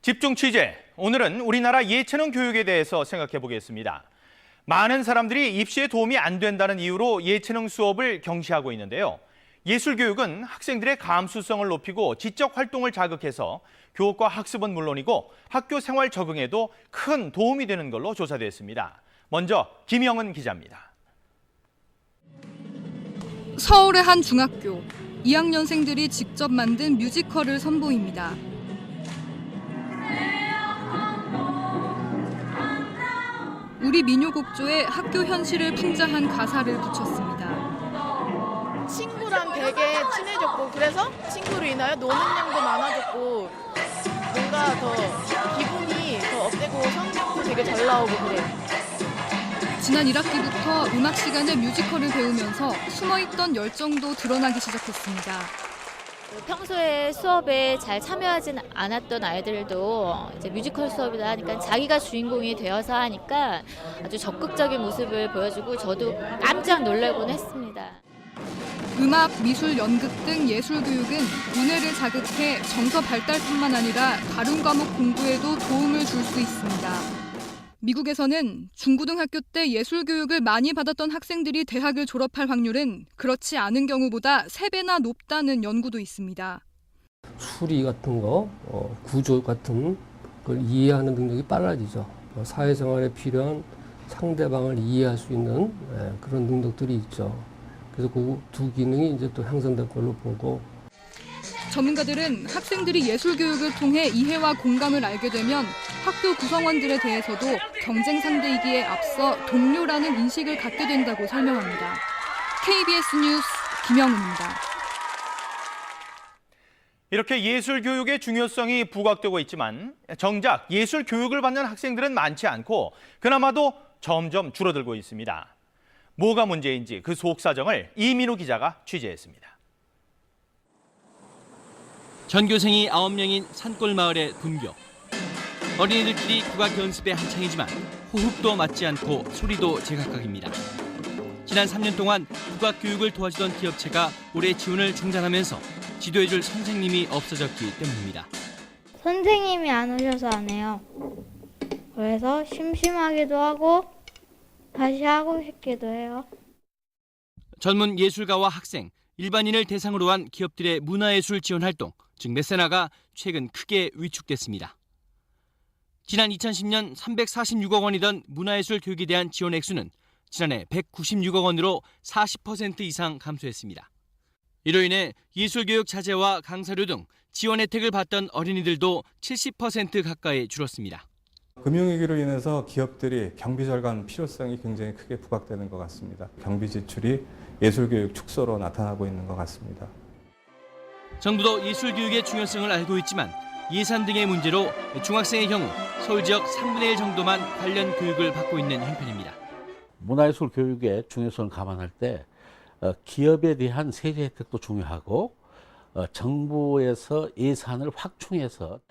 집중 취재. 오늘은 우리나라 예체능 교육에 대해서 생각해 보겠습니다. 많은 사람들이 입시에 도움이 안 된다는 이유로 예체능 수업을 경시하고 있는데요. 예술교육은 학생들의 감수성을 높이고 지적 활동을 자극해서 교육과 학습은 물론이고 학교 생활 적응에도 큰 도움이 되는 걸로 조사됐습니다. 먼저 김영은 기자입니다. 서울의 한 중학교, 2학년생들이 직접 만든 뮤지컬을 선보입니다. 우리 민요곡조에 학교 현실을 풍자한 가사를 붙였습니다. 친구랑 되게 친해졌고 그래서 친구로 인하여 노는 양도 많아졌고 뭔가 더 기분이 더 업되고 성적도 되게 잘 나오고 그래요. 지난 1학기부터 음악 시간에 뮤지컬을 배우면서 숨어있던 열정도 드러나기 시작했습니다. 평소에 수업에 잘 참여하진 않았던 아이들도 이제 뮤지컬 수업이다 하니까 자기가 주인공이 되어서 하니까 아주 적극적인 모습을 보여주고 저도 깜짝 놀라곤 했습니다. 음악, 미술, 연극 등 예술 교육은 두뇌를 자극해 정서 발달뿐만 아니라 다른 과목 공부에도 도움을 줄 수 있습니다. 미국에서는 중고등학교 때 예술 교육을 많이 받았던 학생들이 대학을 졸업할 확률은 그렇지 않은 경우보다 3배나 높다는 연구도 있습니다. 수리 같은 거, 구조 같은 걸 이해하는 능력이 빨라지죠. 사회생활에 필요한 상대방을 이해할 수 있는 그런 능력들이 있죠. 그래서 그 두 기능이 이제 또 향상될 걸로 보고. 전문가들은 학생들이 예술 교육을 통해 이해와 공감을 알게 되면 학교 구성원들에 대해서도 경쟁 상대이기에 앞서 동료라는 인식을 갖게 된다고 설명합니다. KBS 뉴스 김영은입니다. 이렇게 예술 교육의 중요성이 부각되고 있지만 정작 예술 교육을 받는 학생들은 많지 않고 그나마도 점점 줄어들고 있습니다. 뭐가 문제인지 그 속사정을 이민우 기자가 취재했습니다. 전교생이 9명인 산골마을의 분교. 어린이들끼리 국악 연습에 한창이지만 호흡도 맞지 않고 소리도 제각각입니다. 지난 3년 동안 국악 교육을 도와주던 기업체가 올해 지원을 중단하면서 지도해줄 선생님이 없어졌기 때문입니다. 선생님이 안 오셔서 안 해요. 그래서 심심하기도 하고 다시 하고 싶기도 해요. 젊은 예술가와 학생, 일반인을 대상으로 한 기업들의 문화예술 지원 활동, 즉 메세나가 최근 크게 위축됐습니다. 지난 2010년 346억 원이던 문화예술 교육에 대한 지원 액수는 지난해 196억 원으로 40% 이상 감소했습니다. 이로 인해 예술교육 자재와 강사료 등 지원 혜택을 받던 어린이들도 70% 가까이 줄었습니다. 금융위기로 인해서 기업들이 경비 절감 필요성이 굉장히 크게 부각되는 것 같습니다. 경비 지출이 예술교육 축소로 나타나고 있는 것 같습니다. 정부도 예술교육의 중요성을 알고 있지만 예산 등의 문제로 중학생의 경우 서울 지역 3분의 1 정도만 관련 교육을 받고 있는 형편입니다. 문화예술 교육의 중요성을 감안할 때 기업에 대한 세제 혜택도 중요하고 정부에서 예산을 확충해서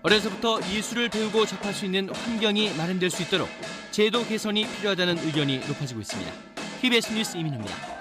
어려서부터 예술을 배우고 접할 수 있는 환경이 마련될 수 있도록 제도 개선이 필요하다는 의견이 높아지고 있습니다. KBS 뉴스 이민우입니다.